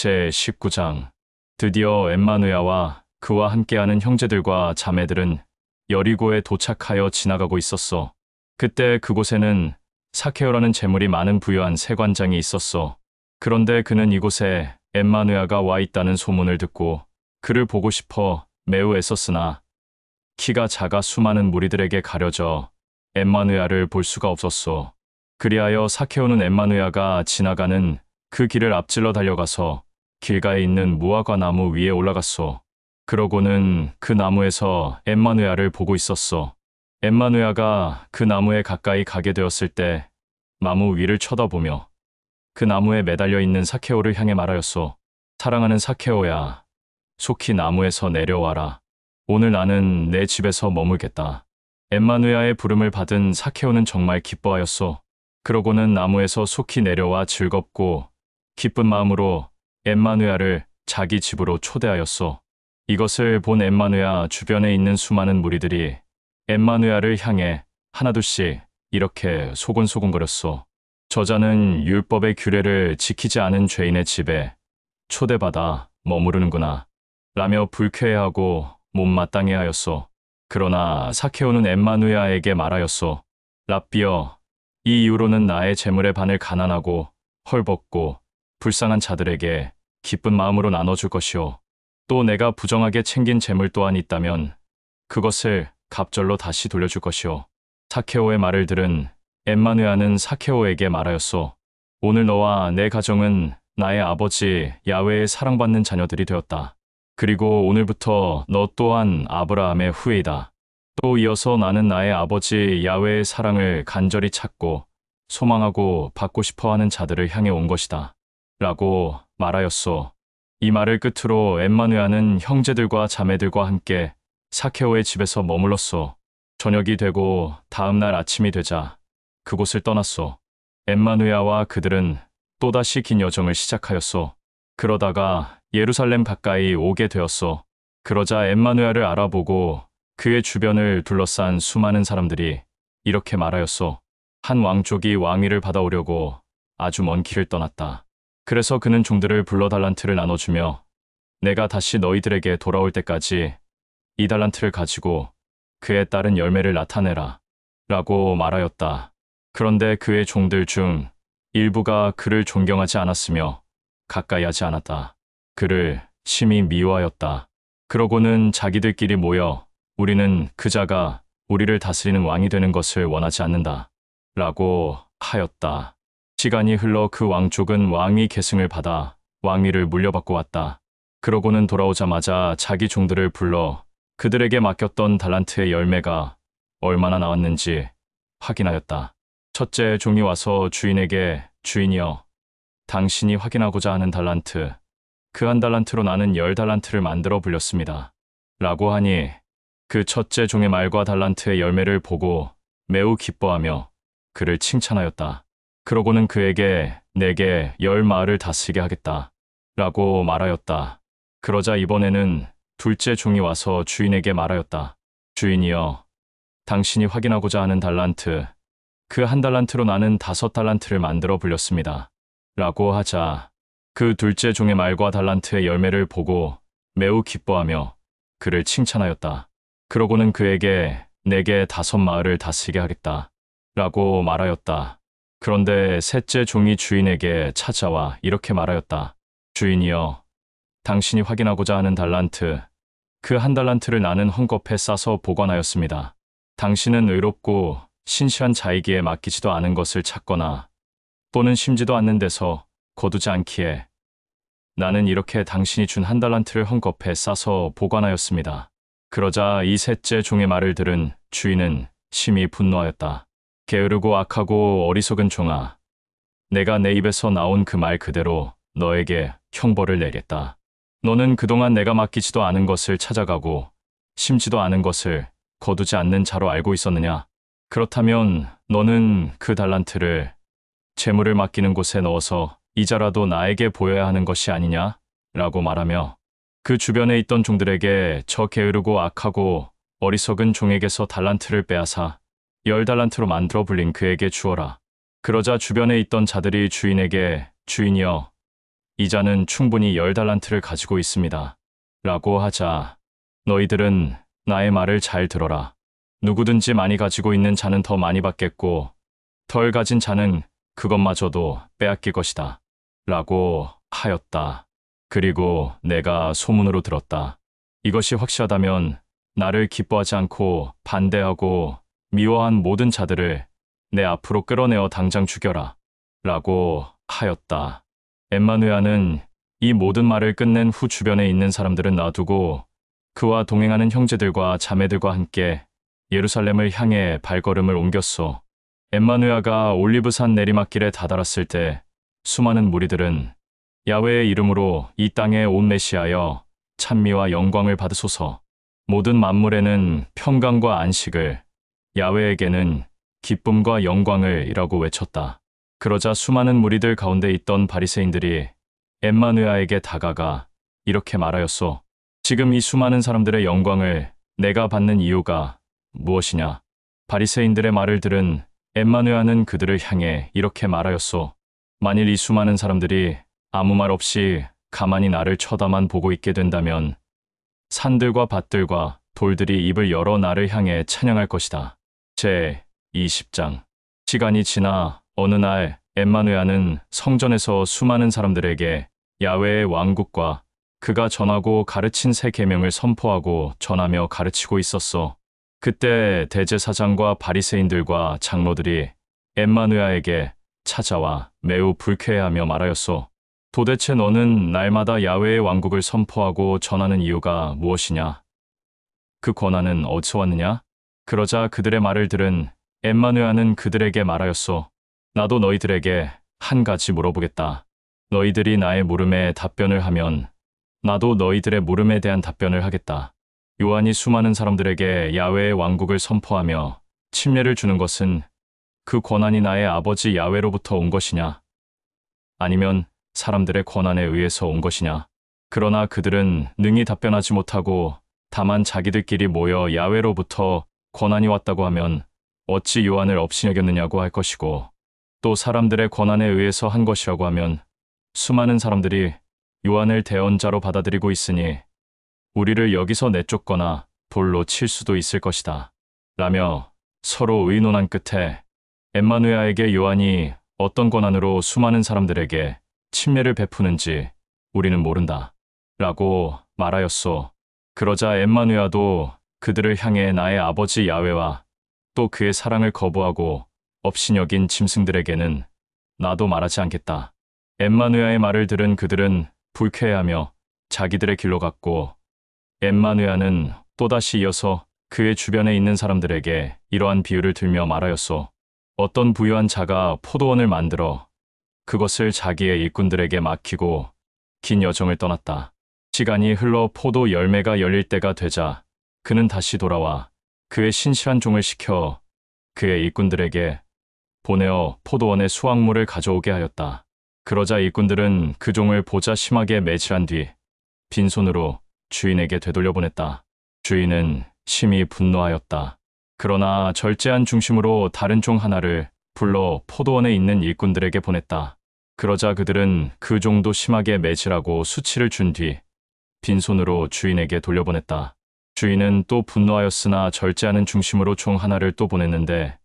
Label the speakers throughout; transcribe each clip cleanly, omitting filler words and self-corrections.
Speaker 1: 제19장. 드디어 엠마누야와 그와 함께하는 형제들과 자매들은 여리고에 도착하여 지나가고 있었어. 그때 그곳에는 사케오라는 재물이 많은 부유한 세관장이 있었어. 그런데 그는 이곳에 엠마누야가 와 있다는 소문을 듣고 그를 보고 싶어 매우 애썼으나 키가 작아 수많은 무리들에게 가려져 엠마누야를 볼 수가 없었소. 그리하여 사케오는 엠마누야가 지나가는 그 길을 앞질러 달려가서 길가에 있는 무화과 나무 위에 올라갔소. 그러고는 그 나무에서 엠마누야를 보고 있었소. 엠마누야가 그 나무에 가까이 가게 되었을 때 나무 위를 쳐다보며 그 나무에 매달려 있는 사케오를 향해 말하였소. 사랑하는 사케오야, 속히 나무에서 내려와라. 오늘 나는 내 집에서 머물겠다. 엠마누야의 부름을 받은 사케오는 정말 기뻐하였소. 그러고는 나무에서 속히 내려와 즐겁고 기쁜 마음으로 엠마누야를 자기 집으로 초대하였소. 이것을 본 엠마누야 주변에 있는 수많은 무리들이 엠마누야를 향해 하나둘씩 이렇게 소곤소곤거렸소. 저자는 율법의 규례를 지키지 않은 죄인의 집에 초대받아 머무르는구나 라며 불쾌해하고 못마땅해하였소. 그러나 사케오는 엠마누야에게 말하였소. 랍비여, 이 이후로는 나의 재물의 반을 가난하고 헐벗고 불쌍한 자들에게 기쁜 마음으로 나눠줄 것이오. 또 내가 부정하게 챙긴 재물 또한 있다면 그것을 갑절로 다시 돌려줄 것이오. 사케오의 말을 들은 엠마누야는 사케오에게 말하였소. 오늘 너와 내 가정은 나의 아버지 야훼의 사랑받는 자녀들이 되었다. 그리고 오늘부터 너 또한 아브라함의 후예이다. 또 이어서 나는 나의 아버지 야훼의 사랑을 간절히 찾고 소망하고 받고 싶어하는 자들을 향해 온 것이다. 라고 말하였소. 이 말을 끝으로 엠마누야는 형제들과 자매들과 함께 사케오의 집에서 머물렀소. 저녁이 되고 다음 날 아침이 되자 그곳을 떠났소. 엠마누야와 그들은 또다시 긴 여정을 시작하였소. 그러다가 예루살렘 가까이 오게 되었소. 그러자 엠마누야를 알아보고 그의 주변을 둘러싼 수많은 사람들이 이렇게 말하였소. 한 왕족이 왕위를 받아오려고 아주 먼 길을 떠났다. 그래서 그는 종들을 불러 달란트를 나눠주며 내가 다시 너희들에게 돌아올 때까지 이 달란트를 가지고 그에 따른 열매를 나타내라 라고 말하였다. 그런데 그의 종들 중 일부가 그를 존경하지 않았으며 가까이 하지 않았다. 그를 심히 미워하였다. 그러고는 자기들끼리 모여 우리는 그자가 우리를 다스리는 왕이 되는 것을 원하지 않는다 라고 하였다. 시간이 흘러 그 왕족은 왕위 계승을 받아 왕위를 물려받고 왔다. 그러고는 돌아오자마자 자기 종들을 불러 그들에게 맡겼던 달란트의 열매가 얼마나 나왔는지 확인하였다. 첫째 종이 와서 주인에게 주인이여, 당신이 확인하고자 하는 달란트, 그 한 달란트로 나는 10달란트를 만들어 불렸습니다. 라고 하니 그 첫째 종의 말과 달란트의 열매를 보고 매우 기뻐하며 그를 칭찬하였다. 그러고는 그에게 내게 10마을을 다스리게 하겠다 라고 말하였다. 그러자 이번에는 둘째 종이 와서 주인에게 말하였다. 주인이여, 당신이 확인하고자 하는 달란트, 그 한 달란트로 나는 5달란트를 만들어 불렸습니다. 라고 하자 그 둘째 종의 말과 달란트의 열매를 보고 매우 기뻐하며 그를 칭찬하였다. 그러고는 그에게 내게 5마을을 다스리게 하겠다 라고 말하였다. 그런데 셋째 종이 주인에게 찾아와 이렇게 말하였다. 주인이여, 당신이 확인하고자 하는 달란트, 그 한 달란트를 나는 헝겊에 싸서 보관하였습니다. 당신은 의롭고 신실한 자이기에 맡기지도 않은 것을 찾거나 또는 심지도 않는 데서 거두지 않기에 나는 이렇게 당신이 준 한 달란트를 헝겊에 싸서 보관하였습니다. 그러자 이 셋째 종의 말을 들은 주인은 심히 분노하였다. 게으르고 악하고 어리석은 종아, 내가 내 입에서 나온 그 말 그대로 너에게 형벌을 내겠다. 너는 그동안 내가 맡기지도 않은 것을 찾아가고 심지도 않은 것을 거두지 않는 자로 알고 있었느냐? 그렇다면 너는 그 달란트를 재물을 맡기는 곳에 넣어서 이자라도 나에게 보여야 하는 것이 아니냐? 라고 말하며 그 주변에 있던 종들에게 저 게으르고 악하고 어리석은 종에게서 달란트를 빼앗아 10달란트로 만들어 불린 그에게 주어라. 그러자 주변에 있던 자들이 주인에게 주인이여, 이자는 충분히 10달란트를 가지고 있습니다. 라고 하자 너희들은 나의 말을 잘 들어라. 누구든지 많이 가지고 있는 자는 더 많이 받겠고 덜 가진 자는 그것마저도 빼앗길 것이다. 라고 하였다. 그리고 내가 소문으로 들었다. 이것이 확실하다면 나를 기뻐하지 않고 반대하고 미워한 모든 자들을 내 앞으로 끌어내어 당장 죽여라. 라고 하였다. 엠마누야는 이 모든 말을 끝낸 후 주변에 있는 사람들은 놔두고 그와 동행하는 형제들과 자매들과 함께 예루살렘을 향해 발걸음을 옮겼소. 엠마누야가 올리브산 내리막길에 다다랐을 때 수많은 무리들은 야훼의 이름으로 이 땅에 온 메시아여 찬미와 영광을 받으소서. 모든 만물에는 평강과 안식을, 야훼에게는 기쁨과 영광을 이라고 외쳤다. 그러자 수많은 무리들 가운데 있던 바리새인들이 엠마누야에게 다가가 이렇게 말하였소. 지금 이 수많은 사람들의 영광을 내가 받는 이유가 무엇이냐? 바리새인들의 말을 들은 엠마누야는 그들을 향해 이렇게 말하였소. 만일 이 수많은 사람들이 아무 말 없이 가만히 나를 쳐다만 보고 있게 된다면 산들과 밭들과 돌들이 입을 열어 나를 향해 찬양할 것이다. 제 20장. 시간이 지나 어느 날 엠마누야는 성전에서 수많은 사람들에게 야훼의 왕국과 그가 전하고 가르친 새 계명을 선포하고 전하며 가르치고 있었어. 그때 대제사장과 바리새인들과 장로들이 엠마누야에게 찾아와 매우 불쾌해하며 말하였소. 도대체 너는 날마다 야훼의 왕국을 선포하고 전하는 이유가 무엇이냐? 그 권한은 어디서 왔느냐? 그러자 그들의 말을 들은 엠마누야는 그들에게 말하였소. 나도 너희들에게 한 가지 물어보겠다. 너희들이 나의 물음에 답변을 하면 나도 너희들의 물음에 대한 답변을 하겠다. 요한이 수많은 사람들에게 야훼의 왕국을 선포하며 침례를 주는 것은 그 권한이 나의 아버지 야훼로부터 온 것이냐? 아니면 사람들의 권한에 의해서 온 것이냐? 그러나 그들은 능히 답변하지 못하고 다만 자기들끼리 모여 야훼로부터 권한이 왔다고 하면 어찌 요한을 업신여겼느냐고 할 것이고 또 사람들의 권한에 의해서 한 것이라고 하면 수많은 사람들이 요한을 대언자로 받아들이고 있으니 우리를 여기서 내쫓거나 돌로 칠 수도 있을 것이다. 라며 서로 의논한 끝에 엠마누야에게 요한이 어떤 권한으로 수많은 사람들에게 침례를 베푸는지 우리는 모른다. 라고 말하였소. 그러자 엠마누야도 그들을 향해 나의 아버지 야훼와 또 그의 사랑을 거부하고 업신여긴 짐승들에게는 나도 말하지 않겠다. 엠마누야의 말을 들은 그들은 불쾌해하며 자기들의 길로 갔고 엠마누야는 또다시 이어서 그의 주변에 있는 사람들에게 이러한 비유를 들며 말하였소. 어떤 부유한 자가 포도원을 만들어 그것을 자기의 일꾼들에게 맡기고 긴 여정을 떠났다. 시간이 흘러 포도 열매가 열릴 때가 되자 그는 다시 돌아와 그의 신실한 종을 시켜 그의 일꾼들에게 보내어 포도원의 수확물을 가져오게 하였다. 그러자 일꾼들은 그 종을 보자 심하게 매질한 뒤 빈손으로 주인에게 되돌려보냈다. 주인은 심히 분노하였다. 그러나 절제한 중심으로 다른 종 하나를 불러 포도원에 있는 일꾼들에게 보냈다. 그러자 그들은 그 종도 심하게 매질하고 수치를 준 뒤 빈손으로 주인에게 돌려보냈다. 주인은 또 분노하였으나 절제하는 중심으로 종 하나를 또 보냈는데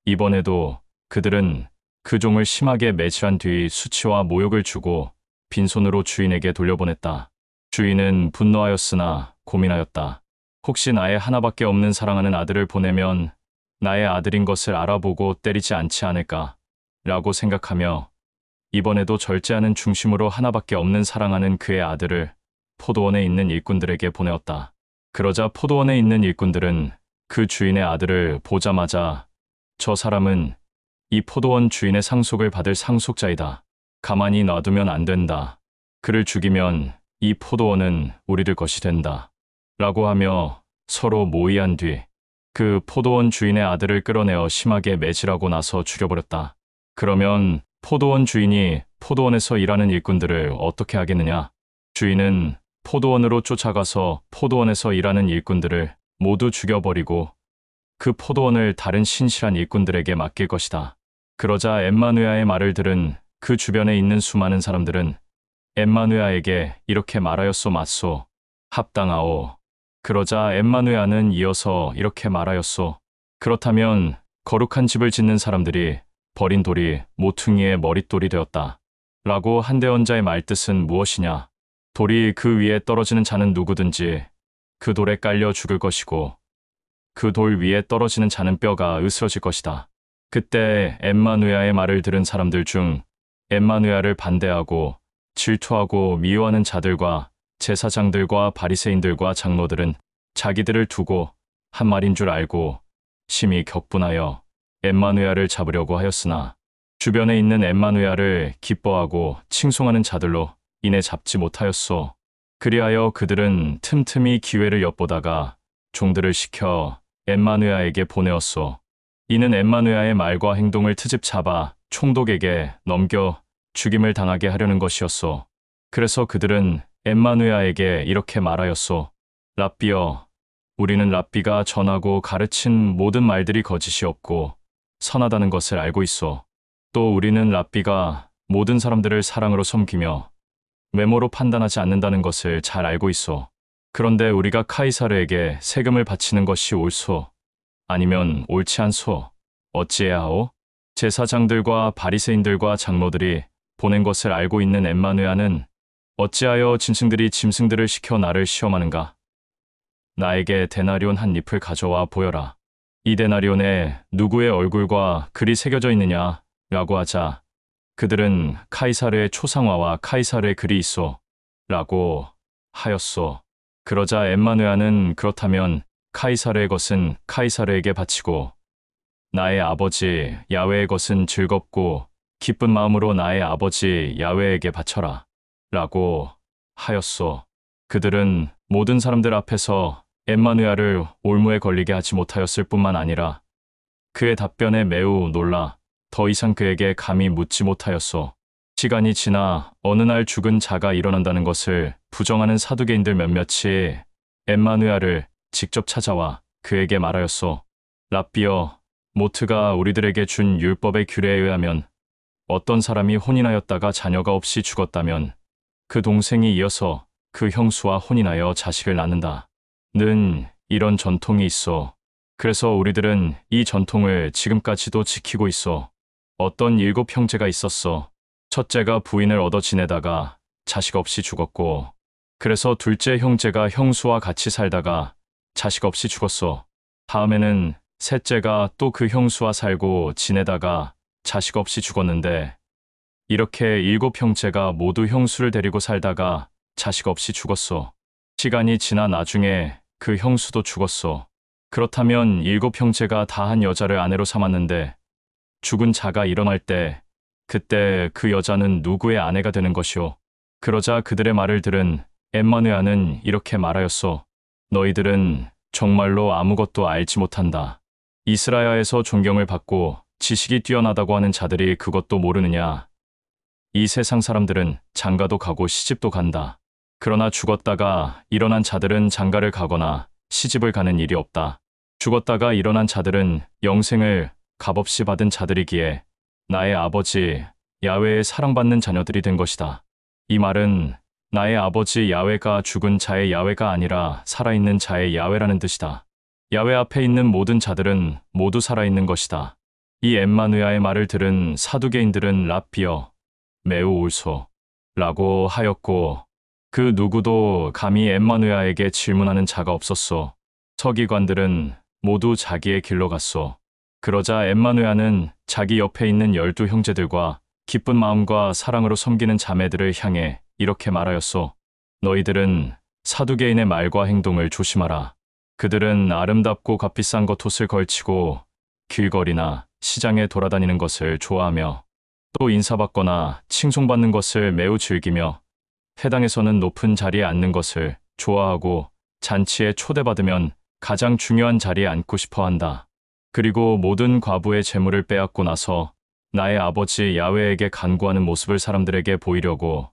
Speaker 1: 이번에도 그들은 그 종을 심하게 매질한 뒤 수치와 모욕을 주고 빈손으로 주인에게 돌려보냈다. 주인은 분노하였으나 고민하였다. 혹시 나의 하나밖에 없는 사랑하는 아들을 보내면 나의 아들인 것을 알아보고 때리지 않지 않을까? 라고 생각하며 이번에도 절제하는 중심으로 하나밖에 없는 사랑하는 그의 아들을 포도원에 있는 일꾼들에게 보내었다. 그러자 포도원에 있는 일꾼들은 그 주인의 아들을 보자마자 저 사람은 이 포도원 주인의 상속을 받을 상속자이다. 가만히 놔두면 안 된다. 그를 죽이면 이 포도원은 우리들 것이 된다. 라고 하며 서로 모의한 뒤 그 포도원 주인의 아들을 끌어내어 심하게 매질하고 나서 죽여버렸다. 그러면 포도원 주인이 포도원에서 일하는 일꾼들을 어떻게 하겠느냐? 주인은 포도원으로 쫓아가서 포도원에서 일하는 일꾼들을 모두 죽여버리고 그 포도원을 다른 신실한 일꾼들에게 맡길 것이다. 그러자 엠마누야의 말을 들은 그 주변에 있는 수많은 사람들은 엠마누야에게 이렇게 말하였소. 맞소. 합당하오. 그러자 엠마누야는 이어서 이렇게 말하였소. 그렇다면 거룩한 집을 짓는 사람들이 버린 돌이 모퉁이의 머릿돌이 되었다. 라고 한대언자의 말뜻은 무엇이냐? 돌이 그 위에 떨어지는 자는 누구든지 그 돌에 깔려 죽을 것이고 그 돌 위에 떨어지는 자는 뼈가 으스러질 것이다. 그때 엠마누야의 말을 들은 사람들 중 엠마누야를 반대하고 질투하고 미워하는 자들과 제사장들과 바리새인들과 장로들은 자기들을 두고 한 말인 줄 알고 심히 격분하여 엠마누야를 잡으려고 하였으나 주변에 있는 엠마누야를 기뻐하고 칭송하는 자들로 인해 잡지 못하였소. 그리하여 그들은 틈틈이 기회를 엿보다가 종들을 시켜 엠마누야에게 보내었소. 이는 엠마누야의 말과 행동을 트집 잡아 총독에게 넘겨 죽임을 당하게 하려는 것이었소. 그래서 그들은 엠마누야에게 이렇게 말하였소. 랍비여, 우리는 랍비가 전하고 가르친 모든 말들이 거짓이 없고 선하다는 것을 알고 있소. 또 우리는 랍비가 모든 사람들을 사랑으로 섬기며 외모로 판단하지 않는다는 것을 잘 알고 있소. 그런데 우리가 카이사르에게 세금을 바치는 것이 옳소? 아니면 옳지 않소? 어찌해야 하오? 제사장들과 바리새인들과 장로들이 보낸 것을 알고 있는 엠마누야는 어찌하여 짐승들이 짐승들을 시켜 나를 시험하는가? 나에게 데나리온 한 잎을 가져와 보여라. 이 데나리온에 누구의 얼굴과 글이 새겨져 있느냐? 라고 하자 그들은 카이사르의 초상화와 카이사르의 글이 있소. 라고 하였소. 그러자 엠마누야는 그렇다면 카이사르의 것은 카이사르에게 바치고 나의 아버지 야훼의 것은 즐겁고 기쁜 마음으로 나의 아버지 야훼에게 바쳐라. 라고 하였소. 그들은 모든 사람들 앞에서 엠마누야를 올무에 걸리게 하지 못하였을 뿐만 아니라 그의 답변에 매우 놀라 더 이상 그에게 감히 묻지 못하였소. 시간이 지나 어느 날 죽은 자가 일어난다는 것을 부정하는 사두개인들 몇몇이 엠마누야를 직접 찾아와 그에게 말하였소. 랍비여, 모트가 우리들에게 준 율법의 규례에 의하면 어떤 사람이 혼인하였다가 자녀가 없이 죽었다면 그 동생이 이어서 그 형수와 혼인하여 자식을 낳는다. 는 이런 전통이 있어. 그래서 우리들은 이 전통을 지금까지도 지키고 있어. 어떤 7 형제가 있었어. 첫째가 부인을 얻어 지내다가 자식 없이 죽었고, 그래서 둘째 형제가 형수와 같이 살다가 자식 없이 죽었어. 다음에는 셋째가 또 그 형수와 살고 지내다가 자식 없이 죽었는데, 이렇게 7 형제가 모두 형수를 데리고 살다가 자식 없이 죽었어. 시간이 지나 나중에 그 형수도 죽었어. 그렇다면 7 형제가 다 한 여자를 아내로 삼았는데 죽은 자가 일어날 때 그때 그 여자는 누구의 아내가 되는 것이오? 그러자 그들의 말을 들은 엠마누야는 이렇게 말하였소. 너희들은 정말로 아무것도 알지 못한다. 이스라엘에서 존경을 받고 지식이 뛰어나다고 하는 자들이 그것도 모르느냐? 이 세상 사람들은 장가도 가고 시집도 간다. 그러나 죽었다가 일어난 자들은 장가를 가거나 시집을 가는 일이 없다. 죽었다가 일어난 자들은 영생을 값없이 받은 자들이기에 나의 아버지 야훼의 사랑받는 자녀들이 된 것이다. 이 말은 나의 아버지 야훼가 죽은 자의 야훼가 아니라 살아있는 자의 야훼라는 뜻이다. 야훼 앞에 있는 모든 자들은 모두 살아있는 것이다. 이 엠마누야의 말을 들은 사두개인들은 랍비여, 매우 옳소. 라고 하였고, 그 누구도 감히 엠마누야에게 질문하는 자가 없었소. 서기관들은 모두 자기의 길로 갔소. 그러자 엠마누야는 자기 옆에 있는 12 형제들과 기쁜 마음과 사랑으로 섬기는 자매들을 향해 이렇게 말하였소. 너희들은 사두개인의 말과 행동을 조심하라. 그들은 아름답고 값비싼 겉옷을 걸치고 길거리나 시장에 돌아다니는 것을 좋아하며 또 인사받거나 칭송받는 것을 매우 즐기며 회당에서는 높은 자리에 앉는 것을 좋아하고 잔치에 초대받으면 가장 중요한 자리에 앉고 싶어 한다. 그리고 모든 과부의 재물을 빼앗고 나서 나의 아버지 야훼에게 간구하는 모습을 사람들에게 보이려고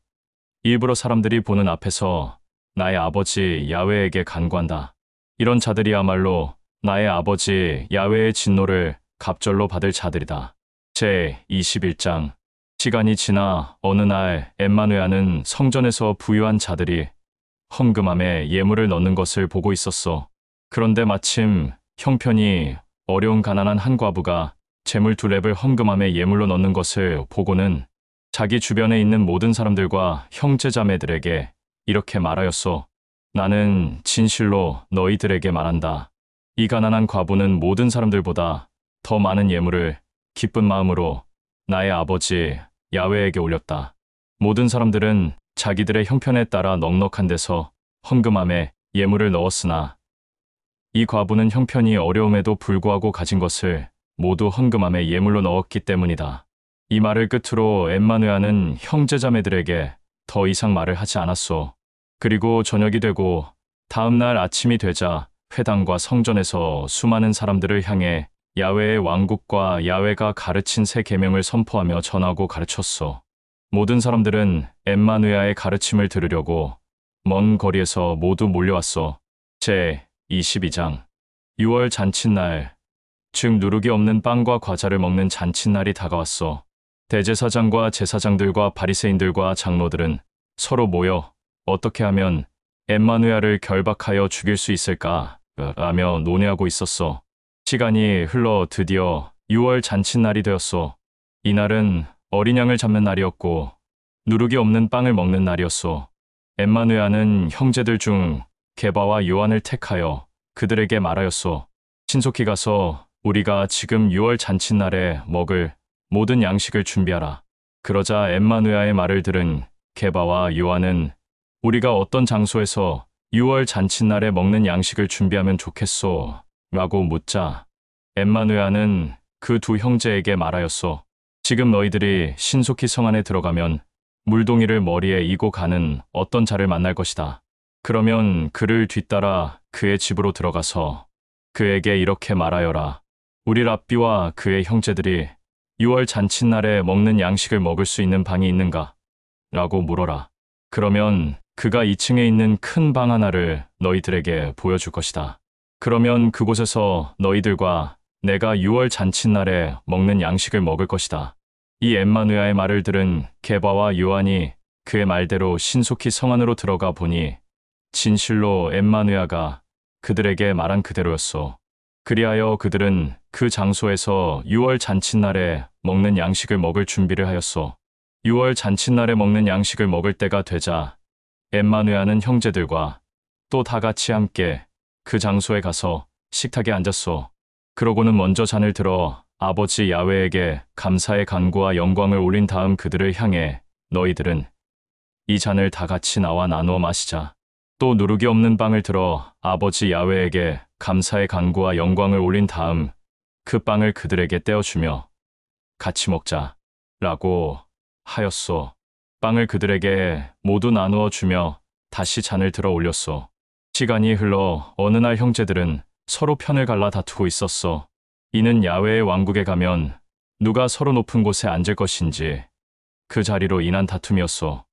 Speaker 1: 일부러 사람들이 보는 앞에서 나의 아버지 야훼에게 간구한다. 이런 자들이야말로 나의 아버지 야훼의 진노를 갑절로 받을 자들이다. 제 21장 시간이 지나 어느 날 엠마누야는 성전에서 부유한 자들이 헌금함에 예물을 넣는 것을 보고 있었어. 그런데 마침 형편이 어려운 가난한 한 과부가 재물 2렙을 헌금함에 예물로 넣는 것을 보고는 자기 주변에 있는 모든 사람들과 형제자매들에게 이렇게 말하였소. 나는 진실로 너희들에게 말한다. 이 가난한 과부는 모든 사람들보다 더 많은 예물을 기쁜 마음으로 나의 아버지 야훼에게 올렸다. 모든 사람들은 자기들의 형편에 따라 넉넉한 데서 헌금함에 예물을 넣었으나 이 과부는 형편이 어려움에도 불구하고 가진 것을 모두 헌금함에 예물로 넣었기 때문이다. 이 말을 끝으로 엠마누야는 형제자매들에게 더 이상 말을 하지 않았소. 그리고 저녁이 되고 다음 날 아침이 되자 회당과 성전에서 수많은 사람들을 향해 야훼의 왕국과 야훼가 가르친 새 계명을 선포하며 전하고 가르쳤소. 모든 사람들은 엠마누야의 가르침을 들으려고 먼 거리에서 모두 몰려왔소. 제 22장 6월 잔칫날, 즉 누룩이 없는 빵과 과자를 먹는 잔칫날이 다가왔소. 대제사장과 제사장들과 바리새인들과 장로들은 서로 모여 어떻게 하면 엠마누야를 결박하여 죽일 수 있을까 라며 논의하고 있었소. 시간이 흘러 드디어 6월 잔칫날이 되었소. 이날은 어린 양을 잡는 날이었고 누룩이 없는 빵을 먹는 날이었소. 엠마누야는 형제들 중 게바와 요한을 택하여 그들에게 말하였소. 신속히 가서 우리가 지금 6월 잔칫날에 먹을 모든 양식을 준비하라. 그러자 엠마누야의 말을 들은 게바와 요한은 우리가 어떤 장소에서 6월 잔칫날에 먹는 양식을 준비하면 좋겠소? 라고 묻자 엠마누야는 그 두 형제에게 말하였소. 지금 너희들이 신속히 성 안에 들어가면 물동이를 머리에 이고 가는 어떤 자를 만날 것이다. 그러면 그를 뒤따라 그의 집으로 들어가서 그에게 이렇게 말하여라. 우리 랍비와 그의 형제들이 6월 잔칫날에 먹는 양식을 먹을 수 있는 방이 있는가? 라고 물어라. 그러면 그가 2층에 있는 큰 방 하나를 너희들에게 보여줄 것이다. 그러면 그곳에서 너희들과 내가 6월 잔칫날에 먹는 양식을 먹을 것이다. 이 엠마누야의 말을 들은 게바와 요한이 그의 말대로 신속히 성 안으로 들어가 보니 진실로 엠마누야가 그들에게 말한 그대로였소. 그리하여 그들은 그 장소에서 6월 잔칫날에 먹는 양식을 먹을 준비를 하였소. 6월 잔칫날에 먹는 양식을 먹을 때가 되자 엠마누야는 형제들과 또 다 같이 함께 그 장소에 가서 식탁에 앉았소. 그러고는 먼저 잔을 들어 아버지 야훼에게 감사의 간구와 영광을 올린 다음 그들을 향해 너희들은 이 잔을 다 같이 나와 나누어 마시자. 또 누룩이 없는 빵을 들어 아버지 야훼에게 감사의 간구와 영광을 올린 다음 그 빵을 그들에게 떼어주며 같이 먹자 라고 하였소. 빵을 그들에게 모두 나누어 주며 다시 잔을 들어 올렸소. 시간이 흘러 어느 날 형제들은 서로 편을 갈라 다투고 있었어. 이는 야훼의 왕국에 가면 누가 서로 높은 곳에 앉을 것인지 그 자리로 인한 다툼이었소.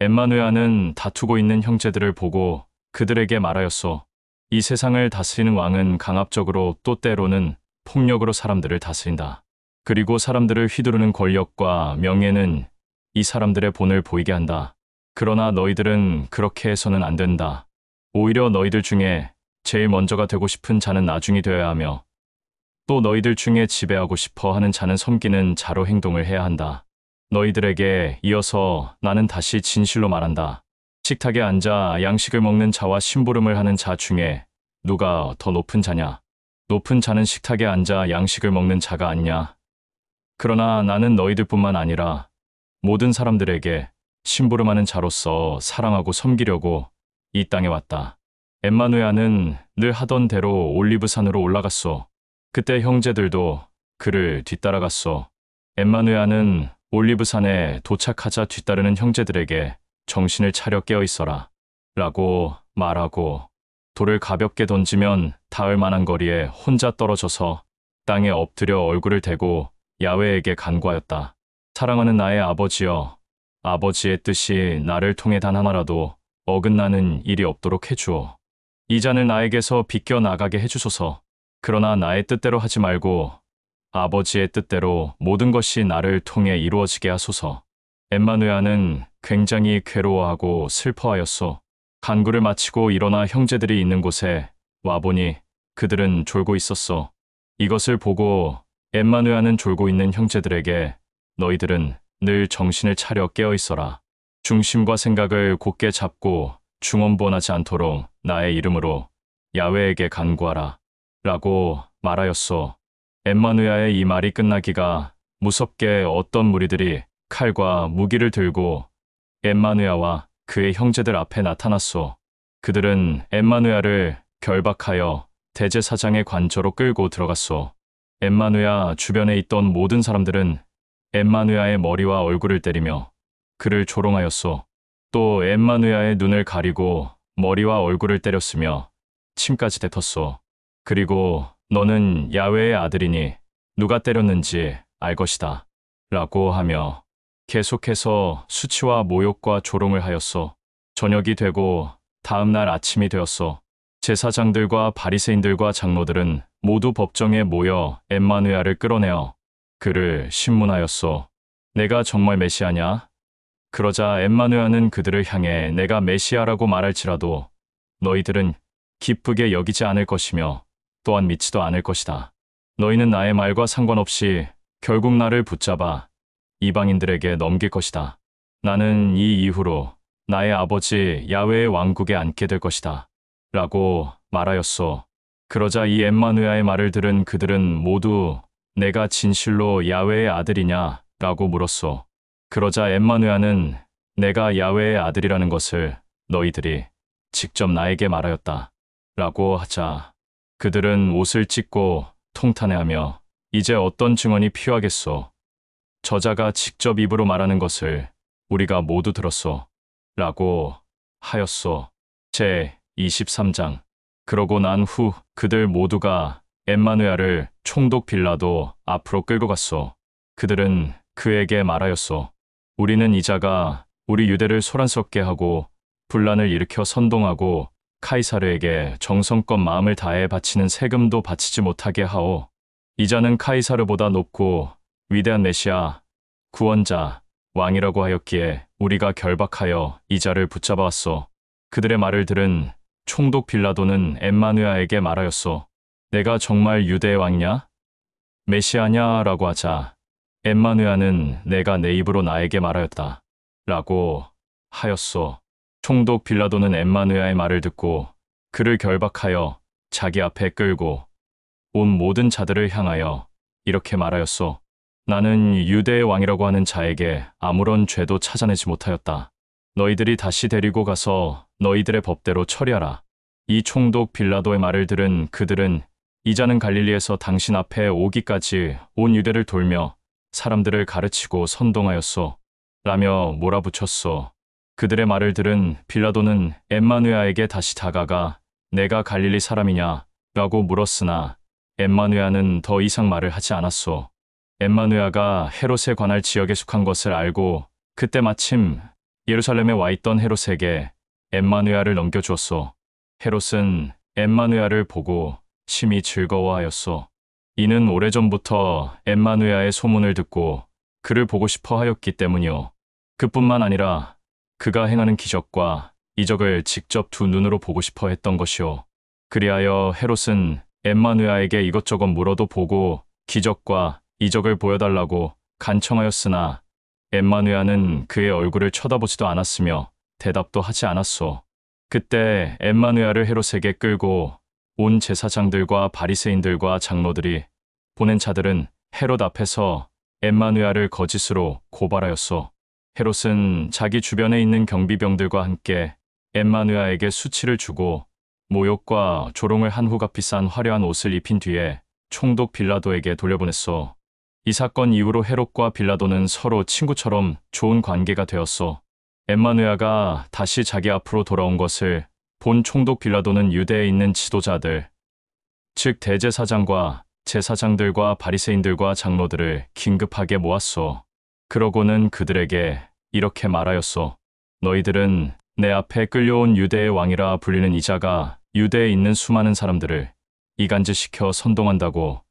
Speaker 1: 엠마누야는 다투고 있는 형제들을 보고 그들에게 말하였소. 이 세상을 다스리는 왕은 강압적으로 또 때로는 폭력으로 사람들을 다스린다. 그리고 사람들을 휘두르는 권력과 명예는 이 사람들의 본을 보이게 한다. 그러나 너희들은 그렇게 해서는 안 된다. 오히려 너희들 중에 제일 먼저가 되고 싶은 자는 나중이 되어야 하며 또 너희들 중에 지배하고 싶어 하는 자는 섬기는 자로 행동을 해야 한다. 너희들에게 이어서 나는 다시 진실로 말한다. 식탁에 앉아 양식을 먹는 자와 심부름을 하는 자 중에 누가 더 높은 자냐? 높은 자는 식탁에 앉아 양식을 먹는 자가 아니냐? 그러나 나는 너희들뿐만 아니라 모든 사람들에게 심부름하는 자로서 사랑하고 섬기려고 이 땅에 왔다. 엠마누야는 늘 하던 대로 올리브산으로 올라갔소. 그때 형제들도 그를 뒤따라갔소. 엠마누야는 올리브산에 도착하자 뒤따르는 형제들에게 정신을 차려 깨어 있어라 라고 말하고 돌을 가볍게 던지면 닿을 만한 거리에 혼자 떨어져서 땅에 엎드려 얼굴을 대고 야훼에게 간구하였다. 사랑하는 나의 아버지여, 아버지의 뜻이 나를 통해 단 하나라도 어긋나는 일이 없도록 해주오. 이 잔을 나에게서 비껴 나가게 해주소서. 그러나 나의 뜻대로 하지 말고 아버지의 뜻대로 모든 것이 나를 통해 이루어지게 하소서. 엠마누야는 굉장히 괴로워하고 슬퍼하였소. 간구를 마치고 일어나 형제들이 있는 곳에 와보니 그들은 졸고 있었어. 이것을 보고 엠마누야는 졸고 있는 형제들에게 너희들은 늘 정신을 차려 깨어 있어라. 중심과 생각을 곧게 잡고 중언부언하지 않도록 나의 이름으로 야훼에게 간구하라. 라고 말하였소. 엠마누야의 이 말이 끝나기가 무섭게 어떤 무리들이 칼과 무기를 들고 엠마누야와 그의 형제들 앞에 나타났소. 그들은 엠마누야를 결박하여 대제사장의 관저로 끌고 들어갔소. 엠마누야 주변에 있던 모든 사람들은 엠마누야의 머리와 얼굴을 때리며 그를 조롱하였소. 또 엠마누야의 눈을 가리고 머리와 얼굴을 때렸으며 침까지 뱉었소. 그리고 너는 야훼의 아들이니 누가 때렸는지 알 것이다. 라고 하며 계속해서 수치와 모욕과 조롱을 하였소. 저녁이 되고 다음 날 아침이 되었소. 제사장들과 바리새인들과 장로들은 모두 법정에 모여 엠마누야를 끌어내어 그를 신문하였소. 내가 정말 메시아냐? 그러자 엠마누야는 그들을 향해 내가 메시아라고 말할지라도 너희들은 기쁘게 여기지 않을 것이며 또한 믿지도 않을 것이다. 너희는 나의 말과 상관없이 결국 나를 붙잡아 이방인들에게 넘길 것이다. 나는 이 이후로 나의 아버지 야훼의 왕국에 앉게 될 것이다. 라고 말하였소. 그러자 이 엠마누야의 말을 들은 그들은 모두 내가 진실로 야훼의 아들이냐? 라고 물었소. 그러자 엠마누야는 내가 야훼의 아들이라는 것을 너희들이 직접 나에게 말하였다. 라고 하자 그들은 옷을 찢고 통탄해하며 이제 어떤 증언이 필요하겠소. 저자가 직접 입으로 말하는 것을 우리가 모두 들었소. 라고 하였소. 제 23장. 그러고 난 후 그들 모두가 엠마누야를 총독 빌라도 앞으로 끌고 갔소. 그들은 그에게 말하였소. 우리는 이 자가 우리 유대를 소란스럽게 하고 분란을 일으켜 선동하고 카이사르에게 정성껏 마음을 다해 바치는 세금도 바치지 못하게 하오. 이 자는 카이사르보다 높고 위대한 메시아, 구원자, 왕이라고 하였기에 우리가 결박하여 이 자를 붙잡아왔소. 그들의 말을 들은 총독 빌라도는 엠마누야에게 말하였소. 내가 정말 유대의 왕이냐? 메시아냐? 라고 하자 엠마누야는 내가 내 입으로 나에게 말하였다. 라고 하였소. 총독 빌라도는 엠마누야의 말을 듣고 그를 결박하여 자기 앞에 끌고 온 모든 자들을 향하여 이렇게 말하였소. 나는 유대의 왕이라고 하는 자에게 아무런 죄도 찾아내지 못하였다. 너희들이 다시 데리고 가서 너희들의 법대로 처리하라. 이 총독 빌라도의 말을 들은 그들은 이 자는 갈릴리에서 당신 앞에 오기까지 온 유대를 돌며 사람들을 가르치고 선동하였소. 라며 몰아붙였소. 그들의 말을 들은 빌라도는 엠마누야에게 다시 다가가 내가 갈릴리 사람이냐? 라고 물었으나 엠마누야는 더 이상 말을 하지 않았소. 엠마누야가 헤롯에 관할 지역에 속한 것을 알고 그때 마침 예루살렘에 와 있던 헤롯에게 엠마누야를 넘겨주었소. 헤롯은 엠마누야를 보고 심히 즐거워하였소. 이는 오래전부터 엠마누야의 소문을 듣고 그를 보고 싶어 하였기 때문이요. 그뿐만 아니라 그가 행하는 기적과 이적을 직접 두 눈으로 보고 싶어 했던 것이요. 그리하여 헤롯은 엠마누야에게 이것저것 물어도 보고 기적과 이적을 보여달라고 간청하였으나 엠마누야는 그의 얼굴을 쳐다보지도 않았으며 대답도 하지 않았소. 그때 엠마누야를 헤롯에게 끌고 온 제사장들과 바리새인들과 장로들이 보낸 자들은 헤롯 앞에서 엠마누야를 거짓으로 고발하였소. 헤롯은 자기 주변에 있는 경비병들과 함께 엠마누야에게 수치를 주고 모욕과 조롱을 한 후 값비싼 화려한 옷을 입힌 뒤에 총독 빌라도에게 돌려보냈소. 이 사건 이후로 헤롯과 빌라도는 서로 친구처럼 좋은 관계가 되었소. 엠마누야가 다시 자기 앞으로 돌아온 것을 본 총독 빌라도는 유대에 있는 지도자들, 즉 대제사장과 제사장들과 바리새인들과 장로들을 긴급하게 모았소. 그러고는 그들에게 이렇게 말하였소. 너희들은 내 앞에 끌려온 유대의 왕이라 불리는 이 자가 유대에 있는 수많은 사람들을 이간질시켜 선동한다고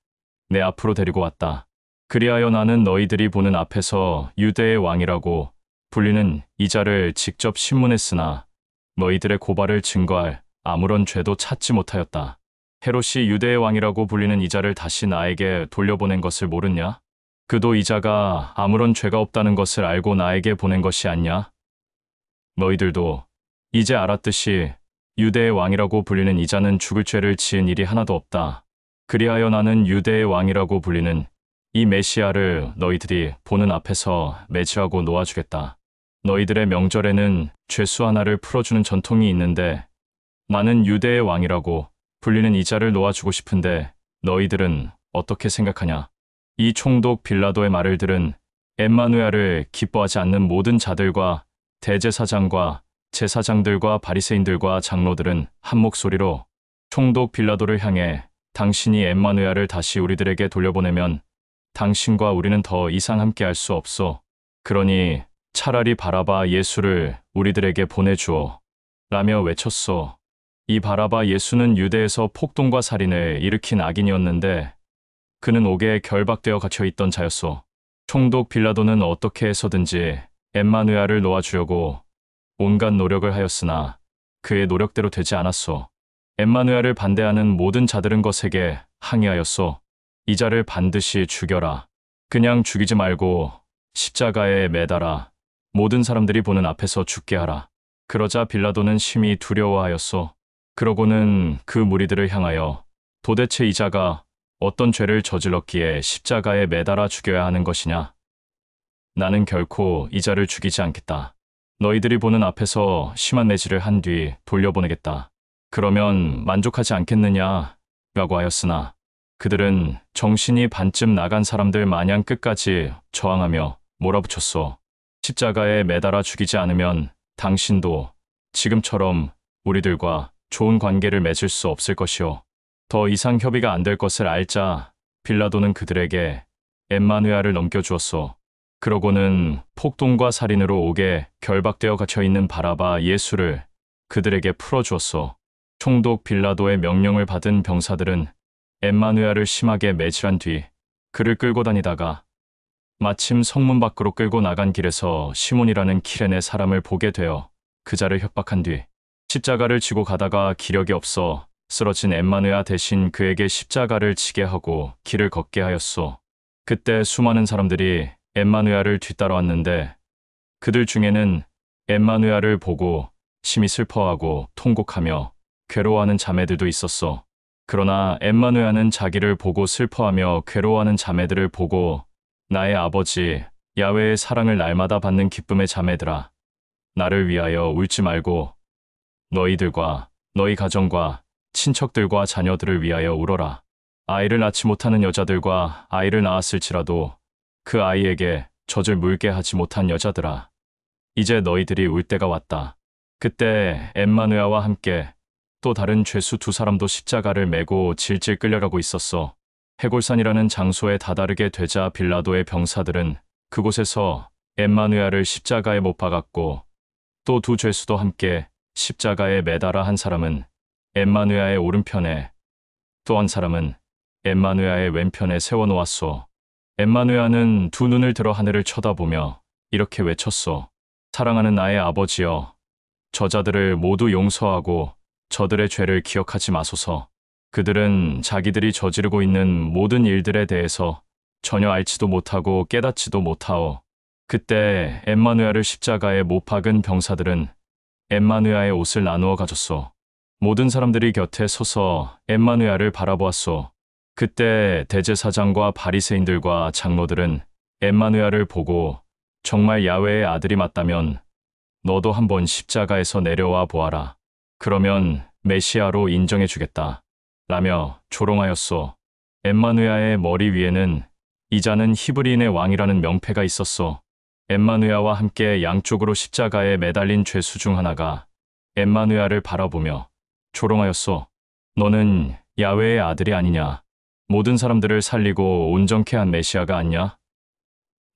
Speaker 1: 내 앞으로 데리고 왔다. 그리하여 나는 너희들이 보는 앞에서 유대의 왕이라고 불리는 이자를 직접 신문에 쓰나 너희들의 고발을 증거할 아무런 죄도 찾지 못하였다. 헤롯이 유대의 왕이라고 불리는 이자를 다시 나에게 돌려보낸 것을 모르냐? 그도 이자가 아무런 죄가 없다는 것을 알고 나에게 보낸 것이 아니냐? 너희들도 이제 알았듯이 유대의 왕이라고 불리는 이자는 죽을 죄를 지은 일이 하나도 없다. 그리하여 나는 유대의 왕이라고 불리는 이 메시아를 너희들이 보는 앞에서 매질하고 놓아주겠다. 너희들의 명절에는 죄수 하나를 풀어주는 전통이 있는데 나는 유대의 왕이라고 불리는 이자를 놓아주고 싶은데 너희들은 어떻게 생각하냐? 이 총독 빌라도의 말을 들은 엠마누엘을 기뻐하지 않는 모든 자들과 대제사장과 제사장들과 바리새인들과 장로들은 한 목소리로 총독 빌라도를 향해 당신이 엠마누엘을 다시 우리들에게 돌려보내면 당신과 우리는 더 이상 함께할 수 없소. 그러니 차라리 바라바 예수를 우리들에게 보내주오. 라며 외쳤소. 이 바라바 예수는 유대에서 폭동과 살인을 일으킨 악인이었는데 그는 옥에 결박되어 갇혀있던 자였소. 총독 빌라도는 어떻게 해서든지 엠마누엘을 놓아주려고 온갖 노력을 하였으나 그의 노력대로 되지 않았소. 엠마누엘을 반대하는 모든 자들은 것에게 항의하였소. 이자를 반드시 죽여라. 그냥 죽이지 말고 십자가에 매달아 모든 사람들이 보는 앞에서 죽게 하라. 그러자 빌라도는 심히 두려워하였소. 그러고는 그 무리들을 향하여 도대체 이자가 어떤 죄를 저질렀기에 십자가에 매달아 죽여야 하는 것이냐? 나는 결코 이자를 죽이지 않겠다. 너희들이 보는 앞에서 심한 매질을 한 뒤 돌려보내겠다. 그러면 만족하지 않겠느냐? 라고 하였으나 그들은 정신이 반쯤 나간 사람들 마냥 끝까지 저항하며 몰아붙였소. 십자가에 매달아 죽이지 않으면 당신도 지금처럼 우리들과 좋은 관계를 맺을 수 없을 것이오. 더 이상 협의가 안 될 것을 알자 빌라도는 그들에게 엠마누엘을 넘겨주었소. 그러고는 폭동과 살인으로 옥에 결박되어 갇혀있는 바라바 예수를 그들에게 풀어주었소. 총독 빌라도의 명령을 받은 병사들은 엠마누엘을 심하게 매질한 뒤 그를 끌고 다니다가 마침 성문 밖으로 끌고 나간 길에서 시몬이라는 키레네 사람을 보게 되어 그자를 협박한 뒤 십자가를 지고 가다가 기력이 없어 쓰러진 엠마누엘 대신 그에게 십자가를 지게 하고 길을 걷게 하였소. 그때 수많은 사람들이 엠마누엘을 뒤따라왔는데 그들 중에는 엠마누엘을 보고 심히 슬퍼하고 통곡하며 괴로워하는 자매들도 있었소. 그러나 엠마누엘은 자기를 보고 슬퍼하며 괴로워하는 자매들을 보고 나의 아버지 야훼의 사랑을 날마다 받는 기쁨의 자매들아, 나를 위하여 울지 말고 너희들과 너희 가정과 친척들과 자녀들을 위하여 울어라. 아이를 낳지 못하는 여자들과 아이를 낳았을지라도 그 아이에게 젖을 물게 하지 못한 여자들아, 이제 너희들이 울 때가 왔다. 그때 엠마누엘과 함께 또 다른 죄수 두 사람도 십자가를 메고 질질 끌려가고 있었어. 해골산이라는 장소에 다다르게 되자 빌라도의 병사들은 그곳에서 엠마누엘을 십자가에 못 박았고 또 두 죄수도 함께 십자가에 매달아 한 사람은 엠마누엘의 오른편에 또 한 사람은 엠마누엘의 왼편에 세워놓았소. 엠마누엘은 두 눈을 들어 하늘을 쳐다보며 이렇게 외쳤소. 사랑하는 나의 아버지여, 저자들을 모두 용서하고 저들의 죄를 기억하지 마소서. 그들은 자기들이 저지르고 있는 모든 일들에 대해서 전혀 알지도 못하고 깨닫지도 못하오. 그때 엠마누엘을 십자가에 못 박은 병사들은 엠마누엘의 옷을 나누어 가졌소. 모든 사람들이 곁에 서서 엠마누엘을 바라보았소. 그때 대제사장과 바리새인들과 장로들은 엠마누엘을 보고 정말 야훼의 아들이 맞다면 너도 한번 십자가에서 내려와 보아라. 그러면 메시아로 인정해 주겠다. 라며 조롱하였소. 엠마누엘의 머리 위에는 이자는 히브리인의 왕이라는 명패가 있었소. 엠마누엘과 함께 양쪽으로 십자가에 매달린 죄수 중 하나가 엠마누엘을 바라보며 조롱하였소. 너는 야훼의 아들이 아니냐? 모든 사람들을 살리고 온전케 한 메시아가 아니냐?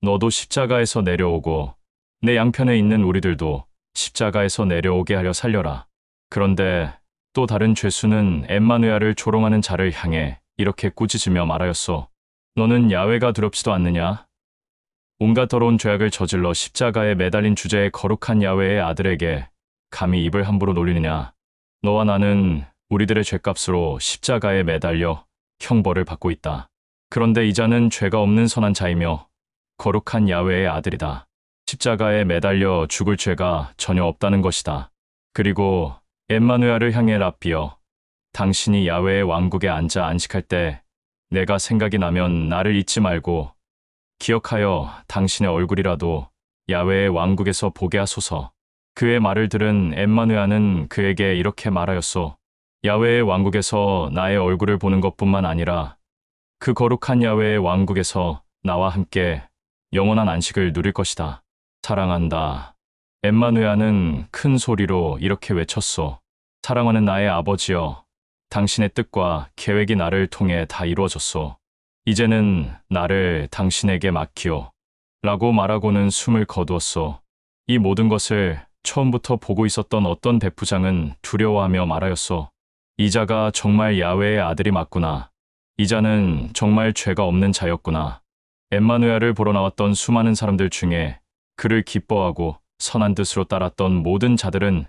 Speaker 1: 너도 십자가에서 내려오고 내 양편에 있는 우리들도 십자가에서 내려오게 하려 살려라. 그런데 또 다른 죄수는 엠마누엘을 조롱하는 자를 향해 이렇게 꾸짖으며 말하였소. 너는 야훼가 두렵지도 않느냐? 온갖 더러운 죄악을 저질러 십자가에 매달린 주제의 거룩한 야훼의 아들에게 감히 입을 함부로 놀리느냐. 너와 나는 우리들의 죄값으로 십자가에 매달려 형벌을 받고 있다. 그런데 이 자는 죄가 없는 선한 자이며 거룩한 야훼의 아들이다. 십자가에 매달려 죽을 죄가 전혀 없다는 것이다. 그리고 엠마누엘을 향해 랍비여, 당신이 야훼의 왕국에 앉아 안식할 때 내가 생각이 나면 나를 잊지 말고 기억하여 당신의 얼굴이라도 야훼의 왕국에서 보게 하소서. 그의 말을 들은 엠마누엘은 그에게 이렇게 말하였소. 야훼의 왕국에서 나의 얼굴을 보는 것뿐만 아니라 그 거룩한 야훼의 왕국에서 나와 함께 영원한 안식을 누릴 것이다. 사랑한다. 엠마누엘은 큰 소리로 이렇게 외쳤소. 사랑하는 나의 아버지여, 당신의 뜻과 계획이 나를 통해 다 이루어졌소. 이제는 나를 당신에게 맡기오. 라고 말하고는 숨을 거두었소. 이 모든 것을 처음부터 보고 있었던 어떤 백부장은 두려워하며 말하였소. 이 자가 정말 야훼의 아들이 맞구나. 이 자는 정말 죄가 없는 자였구나. 엠마누엘을 보러 나왔던 수많은 사람들 중에 그를 기뻐하고 선한 뜻으로 따랐던 모든 자들은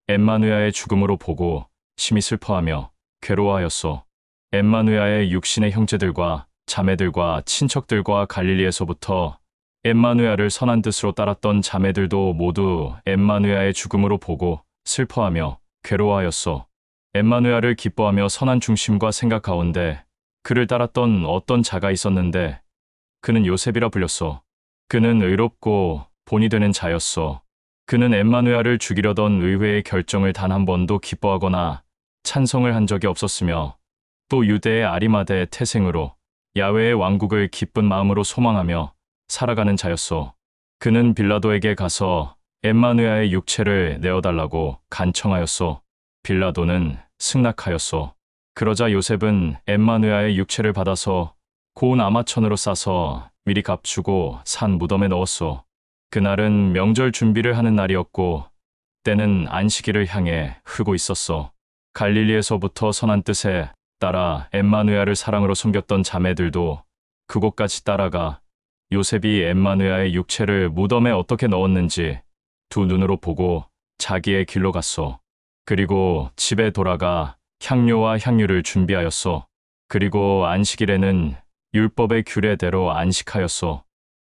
Speaker 1: 엠마누엘의 죽음으로 보고 심히 슬퍼하며 괴로워하였소. 엠마누엘의 육신의 형제들과 자매들과 친척들과 갈릴리에서부터 엠마누엘을 선한 뜻으로 따랐던 자매들도 모두 엠마누엘의 죽음으로 보고 슬퍼하며 괴로워하였소. 엠마누엘을 기뻐하며 선한 중심과 생각 가운데 그를 따랐던 어떤 자가 있었는데 그는 요셉이라 불렸소. 그는 의롭고 본이 되는 자였소. 그는 엠마누엘을 죽이려던 의회의 결정을 단 한 번도 기뻐하거나 찬성을 한 적이 없었으며 또 유대의 아리마대의 태생으로 야훼의 왕국을 기쁜 마음으로 소망하며 살아가는 자였소. 그는 빌라도에게 가서 엠마누엘의 육체를 내어달라고 간청하였소. 빌라도는 승낙하였소. 그러자 요셉은 엠마누엘의 육체를 받아서 고운 아마천으로 싸서 미리 감추고 산 무덤에 넣었소. 그날은 명절 준비를 하는 날이었고 때는 안식일을 향해 흐르고 있었소. 갈릴리에서부터 선한 뜻에 따라 엠마누엘을 사랑으로 섬겼던 자매들도 그곳까지 따라가 요셉이 엠마누엘의 육체를 무덤에 어떻게 넣었는지 두 눈으로 보고 자기의 길로 갔소. 그리고 집에 돌아가 향료와 향유를 준비하였소. 그리고 안식일에는 율법의 규례대로 안식하였소.